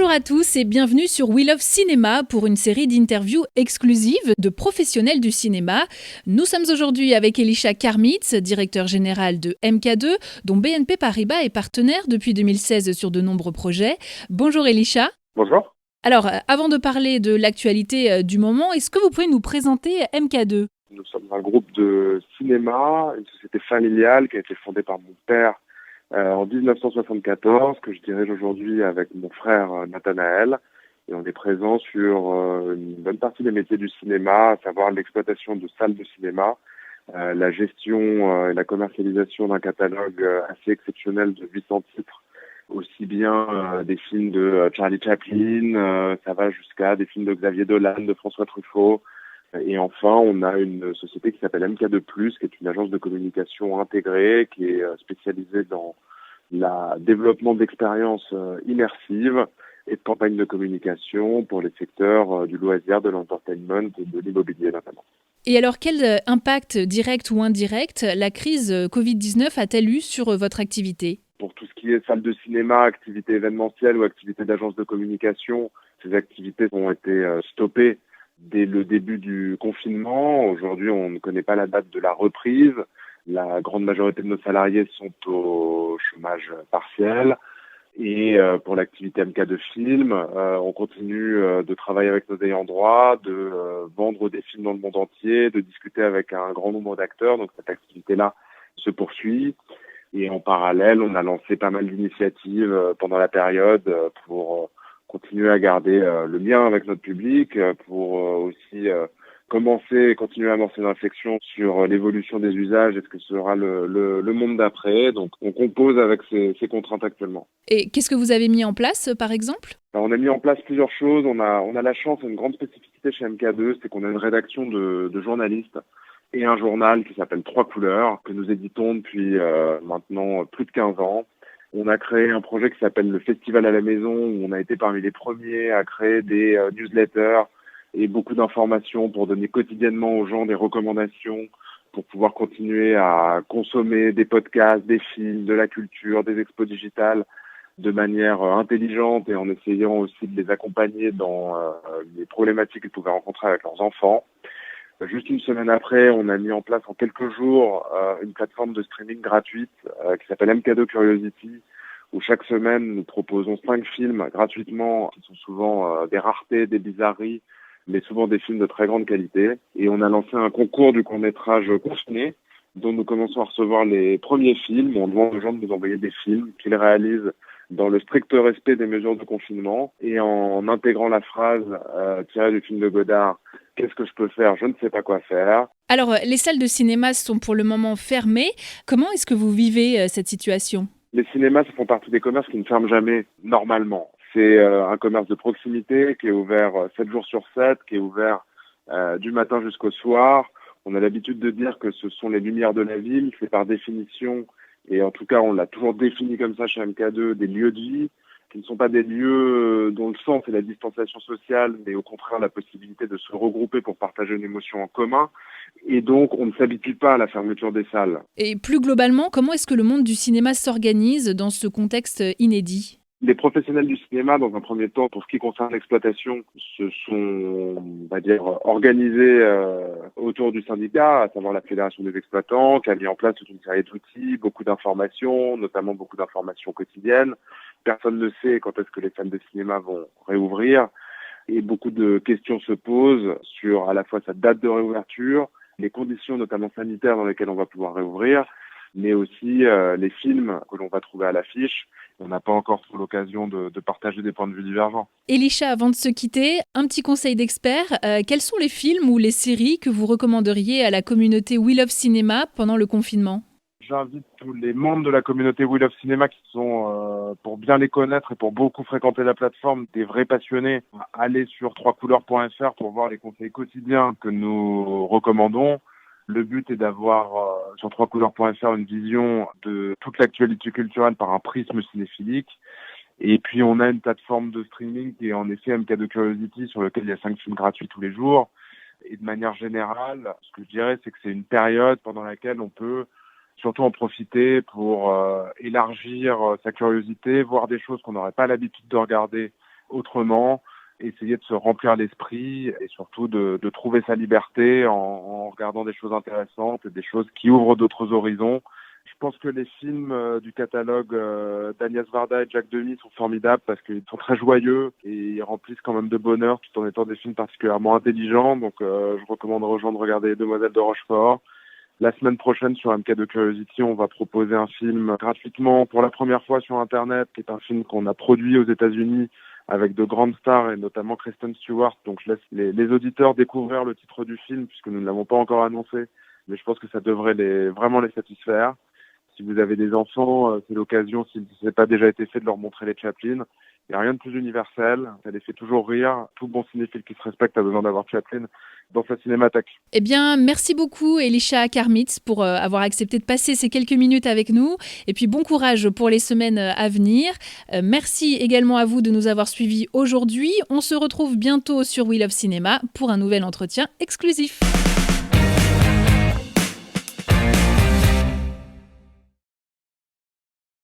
Bonjour à tous et bienvenue sur We Love Cinéma pour une série d'interviews exclusives de professionnels du cinéma. Nous sommes aujourd'hui avec Elisha Karmitz, directeur général de MK2, dont BNP Paribas est partenaire depuis 2016 sur de nombreux projets. Bonjour Elisha. Bonjour. Alors, avant de parler de l'actualité du moment, est-ce que vous pouvez nous présenter MK2 ? Nous sommes un groupe de cinéma, une société familiale qui a été fondée par mon père en 1974, que je dirige aujourd'hui avec mon frère Nathanaël. Et on est présent sur une bonne partie des métiers du cinéma, à savoir l'exploitation de salles de cinéma, la gestion et la commercialisation d'un catalogue assez exceptionnel de 800 titres, aussi bien des films de Charlie Chaplin, ça va jusqu'à des films de Xavier Dolan, de François Truffaut. Et enfin, on a une société qui s'appelle MK2+, qui est une agence de communication intégrée, qui est spécialisée dans le développement d'expériences immersives et de campagnes de communication pour les secteurs du loisir, de l'entertainment et de l'immobilier notamment. Et alors, quel impact direct ou indirect la crise Covid-19 a-t-elle eu sur votre activité ? Pour tout ce qui est salle de cinéma, activités événementielles ou activités d'agence de communication, ces activités ont été stoppées dès le début du confinement. Aujourd'hui, on ne connaît pas la date de la reprise. La grande majorité de nos salariés sont au chômage partiel. Et pour l'activité MK de film, on continue de travailler avec nos ayants droit, de vendre des films dans le monde entier, de discuter avec un grand nombre d'acteurs. Donc cette activité-là se poursuit. Et en parallèle, on a lancé pas mal d'initiatives pendant la période pour continuer à garder le lien avec notre public, pour aussi continuer à amorcer une réflexion sur l'évolution des usages et ce que sera le monde d'après. Donc on compose avec ces contraintes actuellement. Et qu'est-ce que vous avez mis en place, par exemple ? Alors, on a mis en place plusieurs choses. On a la chance, une grande spécificité chez MK2, c'est qu'on a une rédaction de journalistes et un journal qui s'appelle Trois Couleurs, que nous éditons depuis maintenant plus de 15 ans. On a créé un projet qui s'appelle le Festival à la maison, où on a été parmi les premiers à créer des newsletters et beaucoup d'informations pour donner quotidiennement aux gens des recommandations pour pouvoir continuer à consommer des podcasts, des films, de la culture, des expos digitales de manière intelligente et en essayant aussi de les accompagner dans les problématiques qu'ils pouvaient rencontrer avec leurs enfants. Juste une semaine après, on a mis en place en quelques jours une plateforme de streaming gratuite qui s'appelle MK2 Curiosity, où chaque semaine nous proposons 5 films gratuitement, qui sont souvent des raretés, des bizarreries, mais souvent des films de très grande qualité. Et on a lancé un concours du court-métrage confiné, dont nous commençons à recevoir les premiers films. On demande aux gens de nous envoyer des films qu'ils réalisent dans le strict respect des mesures de confinement et en intégrant la phrase tirée du film de Godard « Qu'est-ce que je peux faire ? Je ne sais pas quoi faire ». Alors, les salles de cinéma sont pour le moment fermées. Comment est-ce que vous vivez cette situation ? Les cinémas, ça font partie des commerces qui ne ferment jamais normalement. C'est un commerce de proximité qui est ouvert 7 jours sur 7, qui est ouvert du matin jusqu'au soir. On a l'habitude de dire que ce sont les lumières de la ville. C'est par définition, et en tout cas on l'a toujours défini comme ça chez MK2, des lieux de vie qui ne sont pas des lieux dont le sens est la distanciation sociale, mais au contraire la possibilité de se regrouper pour partager une émotion en commun. Et donc, on ne s'habitue pas à la fermeture des salles. Et plus globalement, comment est-ce que le monde du cinéma s'organise dans ce contexte inédit ? Les professionnels du cinéma, dans un premier temps, pour ce qui concerne l'exploitation, se sont, on va dire, organisés autour du syndicat, à savoir la Fédération des exploitants, qui a mis en place toute une série d'outils, beaucoup d'informations, notamment beaucoup d'informations quotidiennes. Personne ne sait quand est-ce que les salles de cinéma vont réouvrir. Et beaucoup de questions se posent sur à la fois sa date de réouverture, les conditions notamment sanitaires dans lesquelles on va pouvoir réouvrir, mais aussi les films que l'on va trouver à l'affiche. On n'a pas encore trop l'occasion de partager des points de vue divergents. Elisha, avant de se quitter, un petit conseil d'expert. Quels sont les films ou les séries que vous recommanderiez à la communauté We Love Cinéma pendant le confinement ? J'invite tous les membres de la communauté We Love Cinéma qui sont, pour bien les connaître et pour beaucoup fréquenter la plateforme, des vrais passionnés, à aller sur troiscouleurs.fr pour voir les conseils quotidiens que nous recommandons. Le but est d'avoir sur troiscouleurs.fr une vision de toute l'actualité culturelle par un prisme cinéphilique. Et puis on a une plateforme de streaming qui est en effet MK2 Curiosity, sur lequel il y a 5 films gratuits tous les jours. Et de manière générale, ce que je dirais, c'est que c'est une période pendant laquelle on peut surtout en profiter pour élargir sa curiosité, voir des choses qu'on n'aurait pas l'habitude de regarder autrement, essayer de se remplir l'esprit et surtout de trouver sa liberté en regardant des choses intéressantes et des choses qui ouvrent d'autres horizons. Je pense que les films du catalogue d'Agnès Varda et Jacques Demy sont formidables parce qu'ils sont très joyeux et ils remplissent quand même de bonheur tout en étant des films particulièrement intelligents. Donc je recommanderais aux gens de regarder Les Demoiselles de Rochefort. La semaine prochaine sur MK2 Curiosity, on va proposer un film gratuitement pour la première fois sur Internet, qui est un film qu'on a produit aux États-Unis avec de grandes stars et notamment Kristen Stewart. Donc je laisse les auditeurs découvrir le titre du film puisque nous ne l'avons pas encore annoncé, mais je pense que ça devrait vraiment les satisfaire. Si vous avez des enfants, c'est l'occasion, si ce n'est pas déjà été fait, de leur montrer les Chaplin. Il n'y a rien de plus universel, ça les fait toujours rire. Tout bon cinéphile qui se respecte a besoin d'avoir Chaplin dans sa cinémathèque. Eh bien, merci beaucoup Elisha Karmitz pour avoir accepté de passer ces quelques minutes avec nous. Et puis bon courage pour les semaines à venir. Merci également à vous de nous avoir suivis aujourd'hui. On se retrouve bientôt sur We Love Cinéma pour un nouvel entretien exclusif.